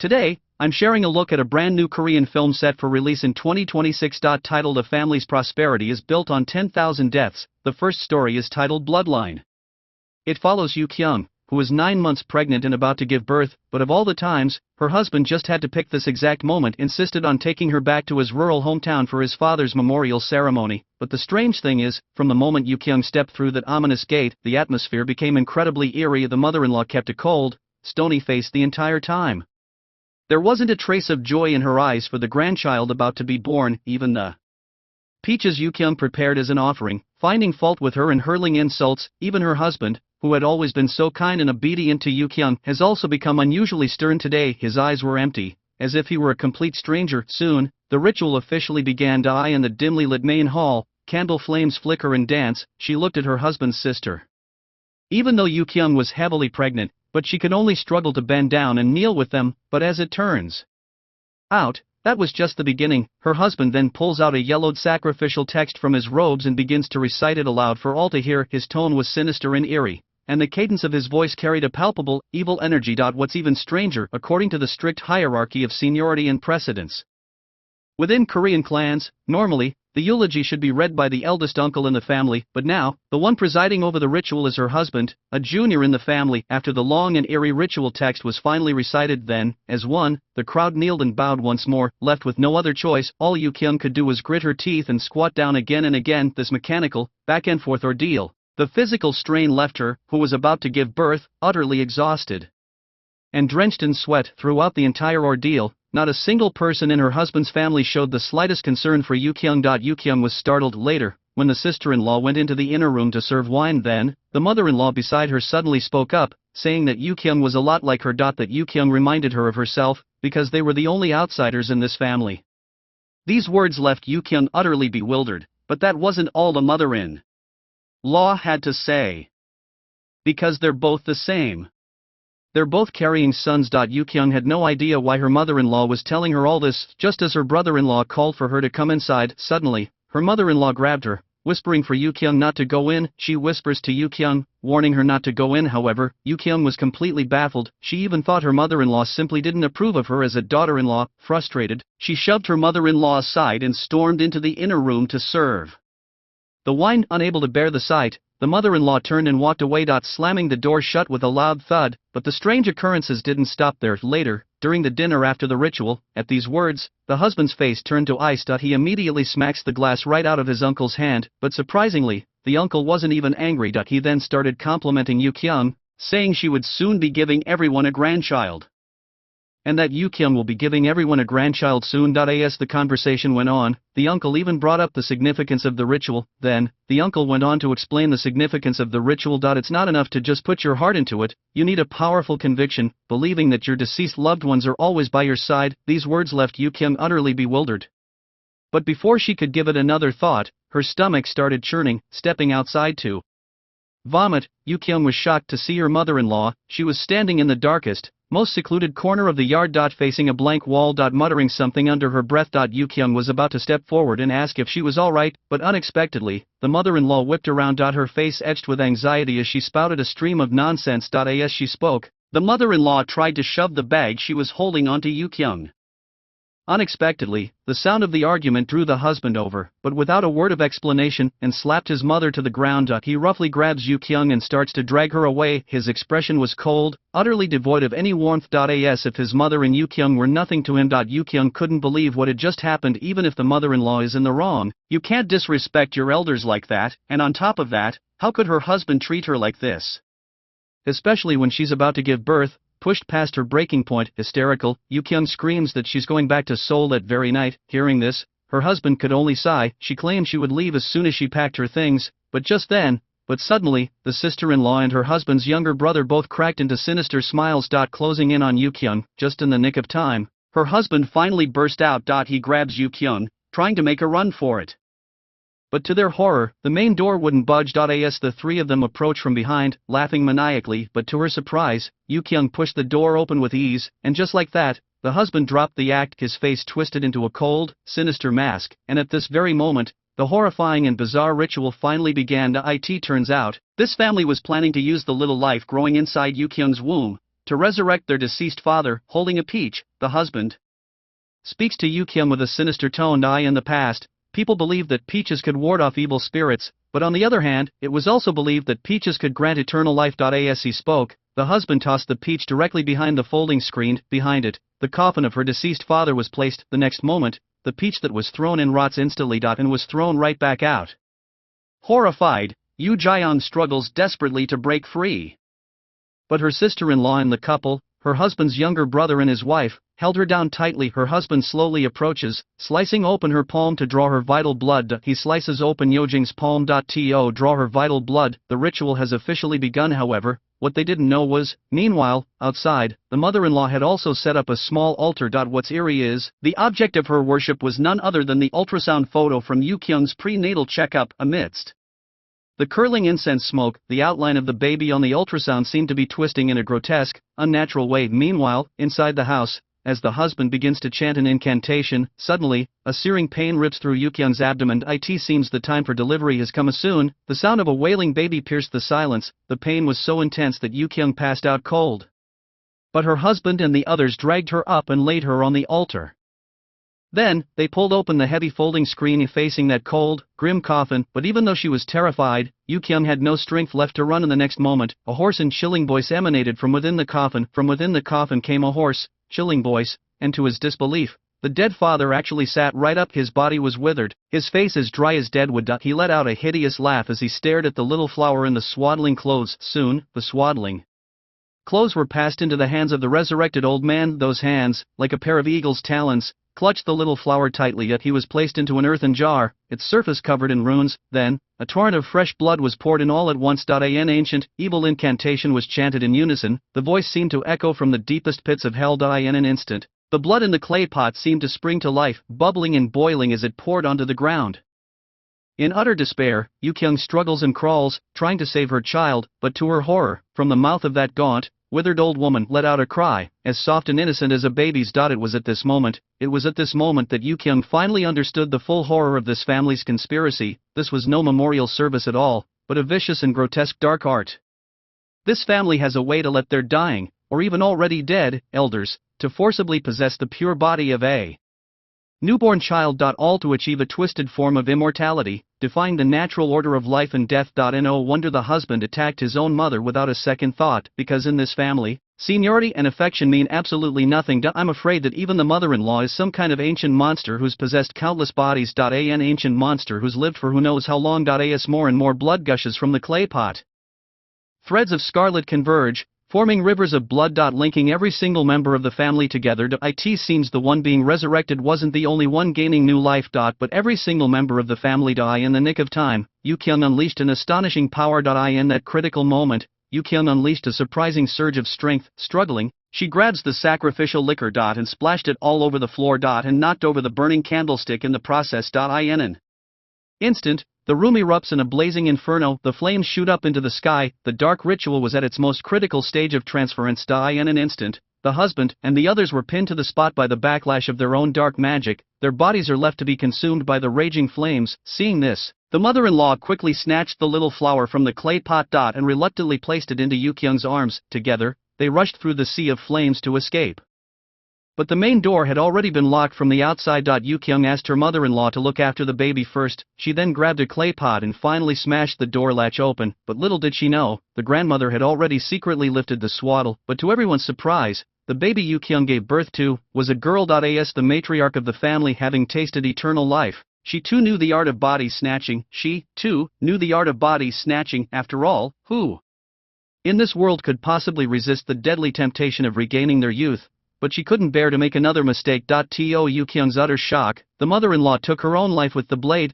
Today, I'm sharing a look at a brand new Korean film set for release in 2026. Titled A Family's Prosperity is Built on 10,000 Deaths. The first story is titled Bloodline. It follows Yoo Kyung, who is 9 months pregnant and about to give birth, but of all the times, her husband just had to pick this exact moment, insisted on taking her back to his rural hometown for his father's memorial ceremony. But the strange thing is, from the moment Yoo Kyung stepped through that ominous gate, the atmosphere became incredibly eerie. The mother-in-law kept a cold, stony face the entire time. There wasn't a trace of joy in her eyes for the grandchild about to be born. Even the peaches Yoo Kyung prepared as an offering, finding fault with her and hurling insults. Even her husband, who had always been so kind and obedient to Yoo Kyung, has also become unusually stern today. His eyes were empty, as if he were a complete stranger. Soon, the ritual officially began. DayA in the dimly lit main hall, candle flames flicker and dance. She looked at her husband's sister. Even though Yoo Kyung was heavily pregnant, but she could only struggle to bend down and kneel with them. But as it turns out, that was just the beginning. Her husband then pulls out a yellowed sacrificial text from his robes and begins to recite it aloud for all to hear. His tone was sinister and eerie, and the cadence of his voice carried a palpable, evil energy. What's even stranger, according to the strict hierarchy of seniority and precedence within Korean clans, normally, the eulogy should be read by the eldest uncle in the family, but now, the one presiding over the ritual is her husband, a junior in the family. After the long and eerie ritual text was finally recited, then, as one, the crowd kneeled and bowed once more. Left with no other choice, all Yoo Kyung could do was grit her teeth and squat down again and again. This mechanical, back-and-forth ordeal, the physical strain left her, who was about to give birth, utterly exhausted and drenched in sweat. Throughout the entire ordeal, not a single person in her husband's family showed the slightest concern for Yoo Kyung. Yoo Kyung was startled later, when the sister-in-law went into the inner room to serve wine. Then, the mother-in-law beside her suddenly spoke up, saying that Yoo Kyung was a lot like her. That Yoo Kyung reminded her of herself, because they were the only outsiders in this family. These words left Yoo Kyung utterly bewildered, but that wasn't all the mother-in-law had to say. Because they're both the same. They're both carrying sons. Yoo Kyung had no idea why her mother-in-law was telling her all this. Just as her brother-in-law called for her to come inside, suddenly, her mother-in-law grabbed her, whispering for Yoo Kyung not to go in. She whispers to Yoo Kyung, warning her not to go in. However, Yoo Kyung was completely baffled. She even thought her mother-in-law simply didn't approve of her as a daughter-in-law. Frustrated, she shoved her mother-in-law aside and stormed into the inner room to serve the wine. Unable to bear the sight, the mother-in-law turned and walked away, slamming the door shut with a loud thud. But the strange occurrences didn't stop there. Later, during the dinner after the ritual, at these words, the husband's face turned to ice. He immediately smacks the glass right out of his uncle's hand, but surprisingly, the uncle wasn't even angry. He then started complimenting Yoo Kyung, saying she would soon be giving everyone a grandchild. And that Yoo Kyung will be giving everyone a grandchild soon. As the conversation went on, the uncle even brought up the significance of the ritual. Then, the uncle went on to explain the significance of the ritual. It's not enough to just put your heart into it, you need a powerful conviction, believing that your deceased loved ones are always by your side. These words left Yoo Kyung utterly bewildered. But before she could give it another thought, her stomach started churning. Stepping outside to vomit, Yoo Kyung was shocked to see her mother-in-law. She was standing in the darkest, most secluded corner of the yard. Facing a blank wall. Muttering something under her breath. Yoo Kyung was about to step forward and ask if she was alright, but unexpectedly, the mother-in-law whipped around. Her face etched with anxiety as she spouted a stream of nonsense. As she spoke, the mother-in-law tried to shove the bag she was holding onto Yoo Kyung. Unexpectedly, the sound of the argument drew the husband over, but without a word of explanation, and slapped his mother to the ground. He roughly grabs Yoo Kyung and starts to drag her away. His expression was cold, utterly devoid of any warmth. As if his mother and Yoo Kyung were nothing to him. Yoo Kyung couldn't believe what had just happened. Even if the mother-in-law is in the wrong, you can't disrespect your elders like that, and on top of that, how could her husband treat her like this? Especially when she's about to give birth. Pushed past her breaking point, hysterical, Yoo Kyung screams that she's going back to Seoul that very night. Hearing this, her husband could only sigh. She claimed she would leave as soon as she packed her things, but suddenly, the sister-in-law and her husband's younger brother both cracked into sinister smiles. Closing in on Yoo Kyung, just in the nick of time, her husband finally burst out. He grabs Yoo Kyung, trying to make a run for it. But to their horror, the main door wouldn't budge. As the three of them approach from behind, laughing maniacally, but to her surprise, Yoo Kyung pushed the door open with ease, and just like that, the husband dropped the act, his face twisted into a cold, sinister mask. And at this very moment, the horrifying and bizarre ritual finally began. It turns out, this family was planning to use the little life growing inside Yoo Kyung's womb to resurrect their deceased father, holding a peach. The husband speaks to Yukyung with a sinister tone. In the past, people believed that peaches could ward off evil spirits, but on the other hand, it was also believed that peaches could grant eternal life. As he spoke, the husband tossed the peach directly behind the folding screen. Behind it, the coffin of her deceased father was placed. The next moment, the peach that was thrown in rots instantly. And was thrown right back out. Horrified, Yu Jiang struggles desperately to break free. But her sister-in-law and the couple, her husband's younger brother and his wife, held her down tightly. Her husband slowly approaches, slicing open her palm to draw her vital blood. He slices open Yojing's palm. To draw her vital blood. The ritual has officially begun. However, what they didn't know was, meanwhile, outside, the mother-in-law had also set up a small altar. What's eerie is, the object of her worship was none other than the ultrasound photo from Yukyung's prenatal checkup. Amidst the curling incense smoke, the outline of the baby on the ultrasound seemed to be twisting in a grotesque, unnatural way. Meanwhile, inside the house, as the husband begins to chant an incantation, suddenly, a searing pain rips through Yukyung's abdomen. It seems the time for delivery has come. Soon, the sound of a wailing baby pierced the silence. The pain was so intense that Yukyung passed out cold. But her husband and the others dragged her up and laid her on the altar. Then, they pulled open the heavy folding screen facing that cold, grim coffin. But even though she was terrified, Yukyung had no strength left to run. In the next moment, a hoarse and chilling voice emanated from within the coffin. From within the coffin came a hoarse, chilling voice, and to his disbelief, the dead father actually sat right up. His body was withered, his face as dry as dead wood. He let out a hideous laugh as he stared at the little flower in the swaddling clothes. Soon, the swaddling clothes were passed into the hands of the resurrected old man. Those hands, like a pair of eagle's talons, clutched the little flower tightly. Yet he was placed into an earthen jar, its surface covered in runes. Then, a torrent of fresh blood was poured in all at once. An ancient, evil incantation was chanted in unison. The voice seemed to echo from the deepest pits of hell. In an instant, the blood in the clay pot seemed to spring to life, bubbling and boiling as it poured onto the ground. In utter despair, Yukyung struggles and crawls, trying to save her child, but to her horror, from the mouth of that gaunt, withered old woman let out a cry, as soft and innocent as a baby's. It was at this moment that Yukyung finally understood the full horror of this family's conspiracy. This was no memorial service at all, but a vicious and grotesque dark art. This family has a way to let their dying, or even already dead, elders, to forcibly possess the pure body of a newborn child. All to achieve a twisted form of immortality, defying the natural order of life and death. No wonder the husband attacked his own mother without a second thought, because in this family, seniority and affection mean absolutely nothing. I'm afraid that even the mother-in-law is some kind of ancient monster who's possessed countless bodies. An ancient monster who's lived for who knows how long. As more and more blood gushes from the clay pot, threads of scarlet converge, forming rivers of blood. Linking every single member of the family together. It seems the one being resurrected wasn't the only one gaining new life. But every single member of the family. In the nick of time, Yukyung unleashed an astonishing power. In that critical moment, Yukyung unleashed a surprising surge of strength. Struggling, she grabs the sacrificial liquor. And splashed it all over the floor. And knocked over the burning candlestick in the process. In an instant, the room erupts in a blazing inferno. The flames shoot up into the sky. The dark ritual was at its most critical stage of transference. In an instant, the husband and the others were pinned to the spot by the backlash of their own dark magic. Their bodies are left to be consumed by the raging flames. Seeing this, the mother-in-law quickly snatched the little flower from the clay pot. And reluctantly placed it into Yukyung's arms. Together, they rushed through the sea of flames to escape. But the main door had already been locked from the outside. Yukyung asked her mother-in-law to look after the baby first. She then grabbed a clay pot and finally smashed the door latch open. But little did she know, the grandmother had already secretly lifted the swaddle. But to everyone's surprise, the baby Yukyung gave birth to was a girl. As the matriarch of the family, having tasted eternal life, she too knew the art of body snatching. After all, who in this world could possibly resist the deadly temptation of regaining their youth? But she couldn't bear to make another mistake. To Yukyung's utter shock, the mother-in-law took her own life with the blade.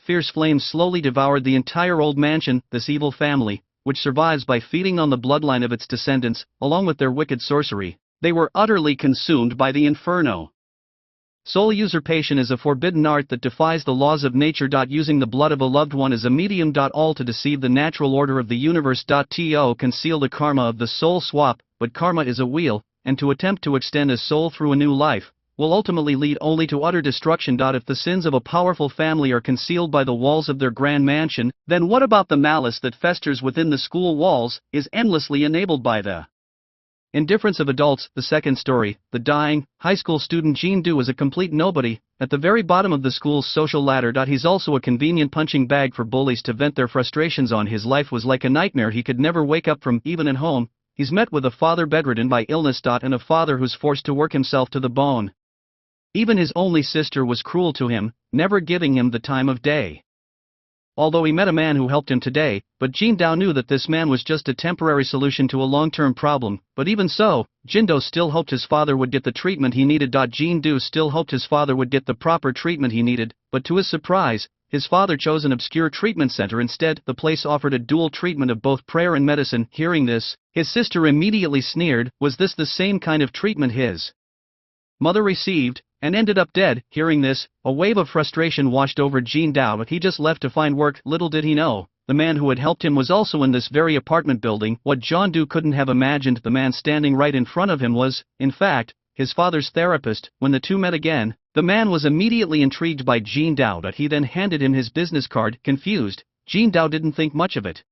Fierce flames slowly devoured the entire old mansion. This evil family, which survives by feeding on the bloodline of its descendants, along with their wicked sorcery, they were utterly consumed by the inferno. Soul usurpation is a forbidden art that defies the laws of nature. Using the blood of a loved one as a medium. All to deceive the natural order of the universe. To conceal the karma of the soul swap. But karma is a wheel, and to attempt to extend a soul through a new life will ultimately lead only to utter destruction. If the sins of a powerful family are concealed by the walls of their grand mansion, then what about the malice that festers within the school walls, is endlessly enabled by the indifference of adults? The second story, the dying, high school student Jean Du is a complete nobody, at the very bottom of the school's social ladder. He's also a convenient punching bag for bullies to vent their frustrations on. His life was like a nightmare he could never wake up from, even at home. He's met with a father bedridden by illness. And a father who's forced to work himself to the bone. Even his only sister was cruel to him, never giving him the time of day. Although he met a man who helped him today, but Jean Du knew that this man was just a temporary solution to a long-term problem. But even so, Jean Du still hoped his father would get the treatment he needed. Jean Du still hoped his father would get the proper treatment he needed, but to his surprise, his father chose an obscure treatment center instead. The place offered a dual treatment of both prayer and medicine. Hearing this, his sister immediately sneered. Was this the same kind of treatment his mother received, and ended up dead? Hearing this, a wave of frustration washed over Jean Du, but he just left to find work. Little did he know, the man who had helped him was also in this very apartment building. What Jean Du couldn't have imagined, the man standing right in front of him was, in fact, his father's therapist. When the two met again, the man was immediately intrigued by Jean Du. He then handed him his business card. Confused, Jean Du didn't think much of it.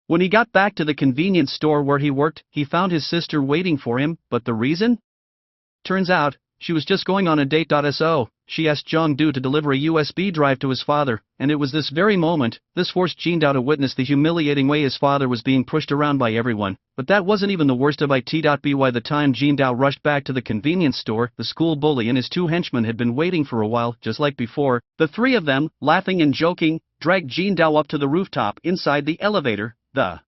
When he got back to the convenience store where he worked, he found his sister waiting for him. But the reason? Turns out, she was just going on a date. So, she asked Jean Du to deliver a USB drive to his father, and it was this very moment, this forced Jean Du to witness the humiliating way his father was being pushed around by everyone. But that wasn't even the worst of it. By the time Jean Du rushed back to the convenience store, the school bully and his two henchmen had been waiting for a while. Just like before, the three of them, laughing and joking, dragged Jean Du up to the rooftop. Inside the elevator, the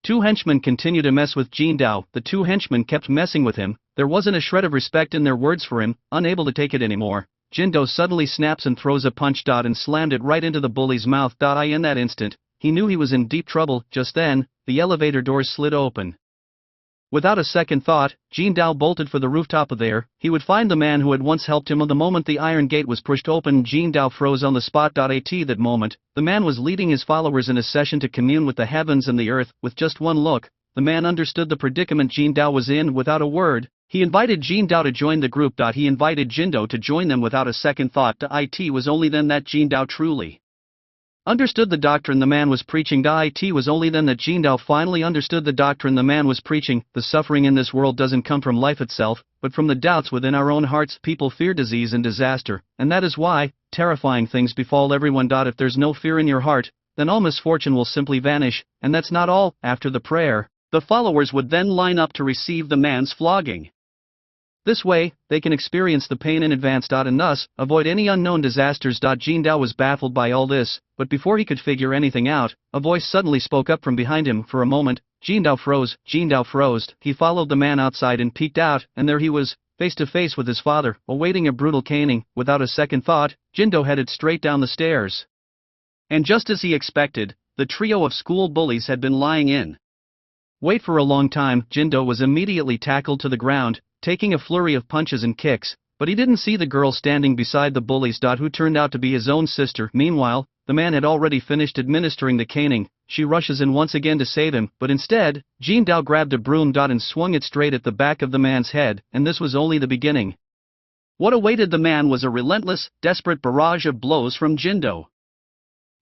two henchmen continued to mess with Jean Du. The two henchmen kept messing with him. There wasn't a shred of respect in their words for him. Unable to take it anymore, Jean Du suddenly snaps and throws a punch. And slammed it right into the bully's mouth. In that instant, he knew he was in deep trouble. Just then, the elevator doors slid open. Without a second thought, Jean Du bolted for the rooftop. There, he would find the man who had once helped him. The moment the iron gate was pushed open, Jean Du froze on the spot. At that moment, the man was leading his followers in a session to commune with the heavens and the earth. With just one look, the man understood the predicament Jean Du was in. Without a word, he invited Jean Du to join the group. He invited Jean Du to join them without a second thought. It was only then that Jean Du truly understood the doctrine the man was preaching. It was only then that Jean Du finally understood the doctrine the man was preaching. The suffering in this world doesn't come from life itself, but from the doubts within our own hearts. People fear disease and disaster, and that is why terrifying things befall everyone. If there's no fear in your heart, then all misfortune will simply vanish. And that's not all. After the prayer, the followers would then line up to receive the man's flogging. This way, they can experience the pain in advance. And thus, avoid any unknown disasters. Jean Du was baffled by all this, but before he could figure anything out, a voice suddenly spoke up from behind him. For a moment, Jean Du froze. He followed the man outside and peeked out, and there he was, face to face with his father, awaiting a brutal caning. Without a second thought, Jean Du headed straight down the stairs. And just as he expected, the trio of school bullies had been lying in wait for a long time. Jean Du was immediately tackled to the ground, taking a flurry of punches and kicks, but he didn't see the girl standing beside the bullies. Who turned out to be his own sister. Meanwhile, the man had already finished administering the caning. She rushes in once again to save him, but instead, Jean Du grabbed a broom. And swung it straight at the back of the man's head, and this was only the beginning. What awaited the man was a relentless, desperate barrage of blows from Jean Du.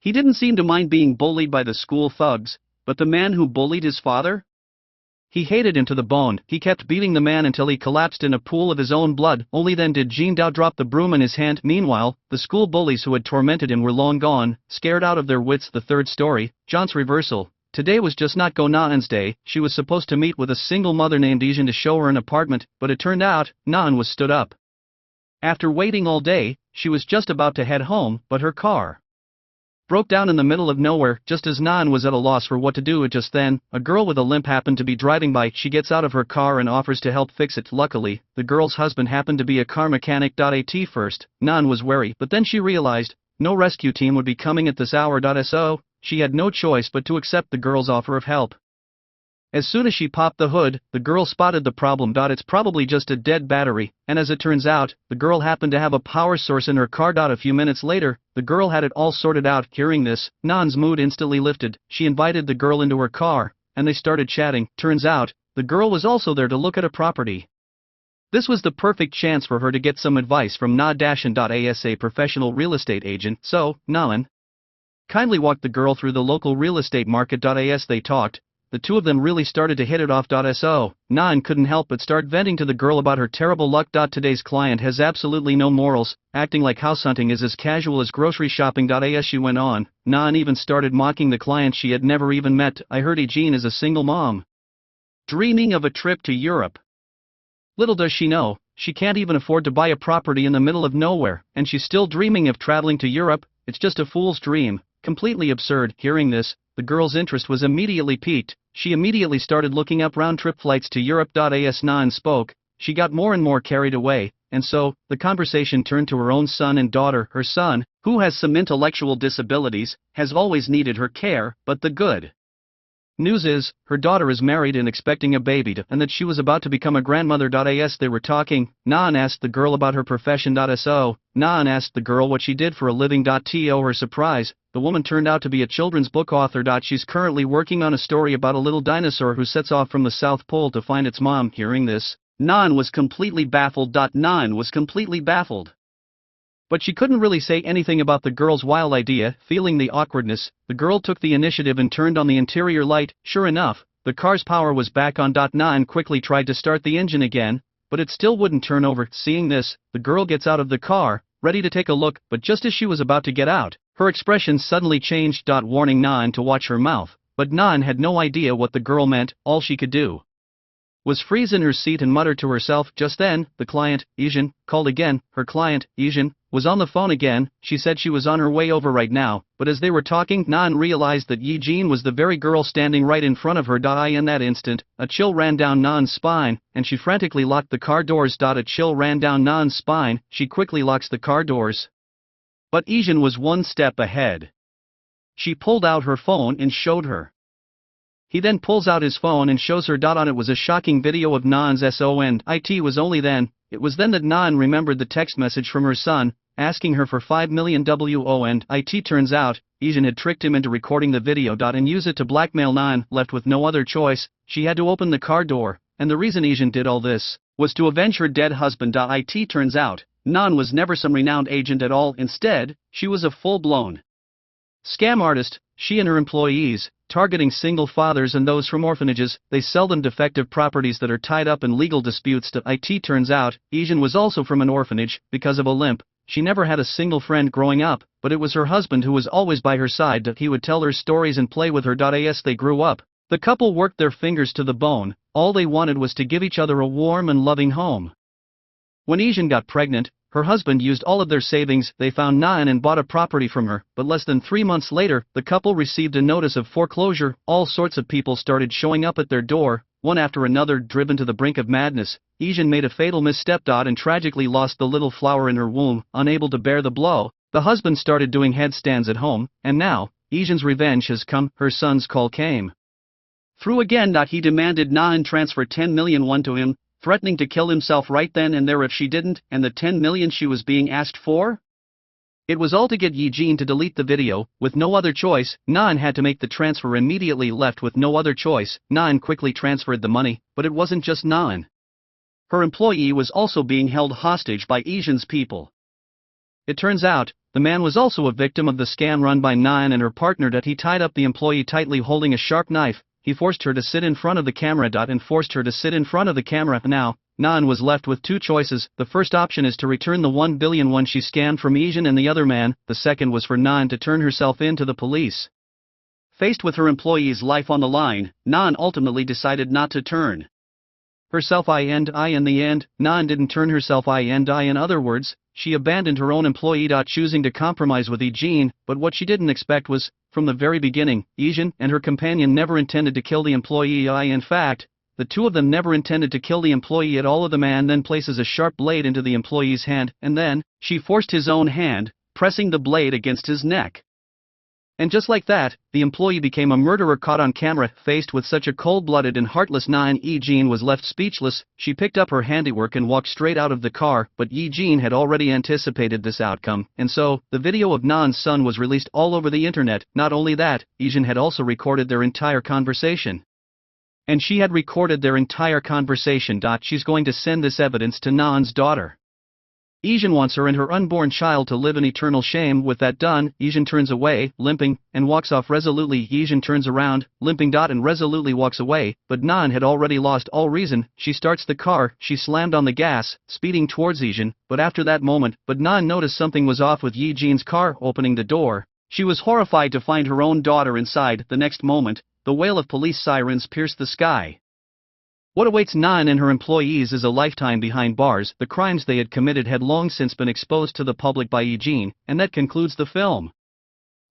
He didn't seem to mind being bullied by the school thugs, but the man who bullied his father? He hated him to the bone. He kept beating the man until he collapsed in a pool of his own blood. Only then did Jean Du drop the broom in his hand. Meanwhile, the school bullies who had tormented him were long gone, scared out of their wits. The third story, Jean's reversal. Today was just not Nan's day. She was supposed to meet with a single mother named Jean to show her an apartment, but it turned out, Nan was stood up. After waiting all day, she was just about to head home, but her car broke down in the middle of nowhere. Just as Nan was at a loss for what to do, just then, a girl with a limp happened to be driving by. She gets out of her car and offers to help fix it. Luckily, the girl's husband happened to be a car mechanic. At first, Nan was wary, but then she realized no rescue team would be coming at this hour. So, she had no choice but to accept the girl's offer of help. As soon as she popped the hood, the girl spotted the problem. It's probably just a dead battery, and as it turns out, the girl happened to have a power source in her car. A few minutes later, the girl had it all sorted out. Hearing this, Nan's mood instantly lifted. She invited the girl into her car, and they started chatting. Turns out, the girl was also there to look at a property. This was the perfect chance for her to get some advice from Na-and.as, a professional real estate agent. So, Nan kindly walked the girl through the local real estate market. As they talked, the two of them really started to hit it off. So, Nan couldn't help but start venting to the girl about her terrible luck. Today's client has absolutely no morals, acting like house hunting is as casual as grocery shopping. As she went on, Nan even started mocking the client she had never even met. I heard Jean is a single mom, dreaming of a trip to Europe. Little does she know, she can't even afford to buy a property in the middle of nowhere, and she's still dreaming of traveling to Europe. It's just a fool's dream, completely absurd. Hearing this, the girl's interest was immediately piqued. She immediately started looking up round-trip flights to Europe. As Nan spoke, she got more and more carried away, and so, the conversation turned to her own son and daughter. Her son, who has some intellectual disabilities, has always needed her care, but the good news is, her daughter is married and expecting a baby, and that she was about to become a grandmother. As they were talking, Nan asked the girl about her profession. So, Nan asked the girl what she did for a living. To her surprise, the woman turned out to be a children's book author. She's currently working on a story about a little dinosaur who sets off from the South Pole to find its mom. Hearing this, Nan was completely baffled. Nan was completely baffled. But she couldn't really say anything about the girl's wild idea. Feeling the awkwardness, the girl took the initiative and turned on the interior light. Sure enough, the car's power was back on. Nan quickly tried to start the engine again, but it still wouldn't turn over. Seeing this, the girl gets out of the car, ready to take a look, but just as she was about to get out, her expression suddenly changed. Warning Nan to watch her mouth, but Nan had no idea what the girl meant. All she could do was freeze in her seat and mutter to herself. Just then, the client, Jean, called again. Her client, Jean, was on the phone again. She said she was on her way over right now, but as they were talking, Nan realized that Jean was the very girl standing right in front of her. In that instant, a chill ran down Nan's spine, and she frantically locked the car doors. A chill ran down Nan's spine, she quickly locks the car doors. But Jean was one step ahead. She pulled out her phone and showed her. He then pulls out his phone and shows her. On it was a shocking video of Nan's son. It was then that Nan remembered the text message from her son, asking her for 5 million won. Turns out, Jean had tricked him into recording the video. And use it to blackmail Nan. Left with no other choice, she had to open the car door, and the reason Jean did all this was to avenge her dead husband. It turns out, Nan was never some renowned agent at all. Instead, she was a full-blown scam artist. She and her employees, targeting single fathers and those from orphanages, they sell them defective properties that are tied up in legal disputes. It turns out, Jean was also from an orphanage. Because of a limp, she never had a single friend growing up, but it was her husband who was always by her side. He would tell her stories and play with her. As they grew up, the couple worked their fingers to the bone. All they wanted was to give each other a warm and loving home. When Jean got pregnant, her husband used all of their savings. They found Nan and bought a property from her, but less than 3 months later, the couple received a notice of foreclosure. All sorts of people started showing up at their door, one after another. Driven to the brink of madness, Jean made a fatal misstep. And tragically lost the little flower in her womb. Unable to bear the blow, the husband started doing headstands at home, and now, Jean's revenge has come. Her son's call came through again. He demanded Nan transfer 10 million won to him, threatening to kill himself right then and there if she didn't. And the 10 million she was being asked for? It was all to get Jean to delete the video. With no other choice, Nan had to make the transfer immediately. Left with no other choice, Nan quickly transferred the money, but it wasn't just Nan. Her employee was also being held hostage by Jean's people. It turns out, the man was also a victim of the scam run by Nan and her partner. He tied up the employee tightly holding a sharp knife. He forced her to sit in front of the camera. Now, Nan was left with two choices. The first option is to return the 1 billion won she scammed from Jean and the other man. The second was for Nan to turn herself in to the police. Faced with her employee's life on the line, Nan ultimately decided not to turn herself in the end. Nan didn't turn herself in. In other words, she abandoned her own employee. Choosing to compromise with Jean, but what she didn't expect was, from the very beginning, Jean and her companion never intended to kill the employee. In fact, the two of them never intended to kill the employee at all. The man then places a sharp blade into the employee's hand, and then, she forced his own hand, pressing the blade against his neck. And just like that, the employee became a murderer caught on camera. Faced with such a cold-blooded and heartless Nan, Jean was left speechless. She picked up her handiwork and walked straight out of the car, but Jean had already anticipated this outcome, and so, the video of Nan's son was released all over the internet. Not only that, Jean had also recorded their entire conversation. And she had recorded their entire conversation. She's going to send this evidence to Nan's daughter. Ijin wants her and her unborn child to live in eternal shame. With that done, Ijin turns away, limping, and walks off resolutely. Ijin turns around, limping. And resolutely walks away, but Nan had already lost all reason. She starts the car, she slammed on the gas, speeding towards Ijin, but after that moment, Nan noticed something was off with Yijin's car. Opening the door, she was horrified to find her own daughter inside. The next moment, the wail of police sirens pierced the sky. What awaits Nan and her employees is a lifetime behind bars. The crimes they had committed had long since been exposed to the public by Yijin, and that concludes the film.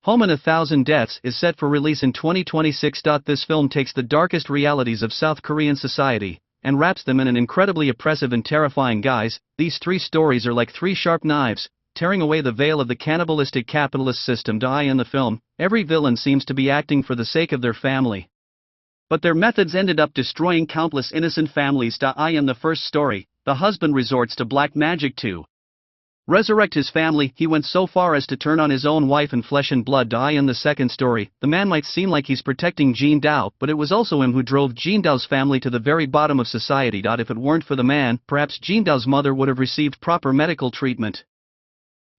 Home in 1,000 Deaths is set for release in 2026. This film takes the darkest realities of South Korean society and wraps them in an incredibly oppressive and terrifying guise. These three stories are like three sharp knives, tearing away the veil of the cannibalistic capitalist system. In the film, every villain seems to be acting for the sake of their family, but their methods ended up destroying countless innocent families. In the first story, the husband resorts to black magic to resurrect his family. He went so far as to turn on his own wife in flesh and blood. In the second story, the man might seem like he's protecting Jin Dao, but it was also him who drove Jin Dao's family to the very bottom of society. If it weren't for the man, perhaps Jin Dao's mother would have received proper medical treatment.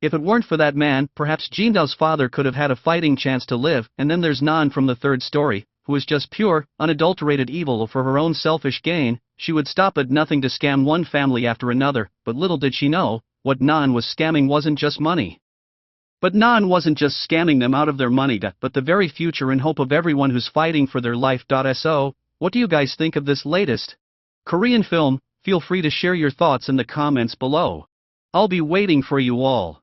If it weren't for that man, perhaps Jin Dao's father could have had a fighting chance to live. And then there's Nan from the third story, who is just pure, unadulterated evil. For her own selfish gain, she would stop at nothing to scam one family after another, but little did she know, what Nan was scamming wasn't just money. But Nan wasn't just scamming them out of their money, but the very future and hope of everyone who's fighting for their life. So, what do you guys think of this latest Korean film? Feel free to share your thoughts in the comments below. I'll be waiting for you all.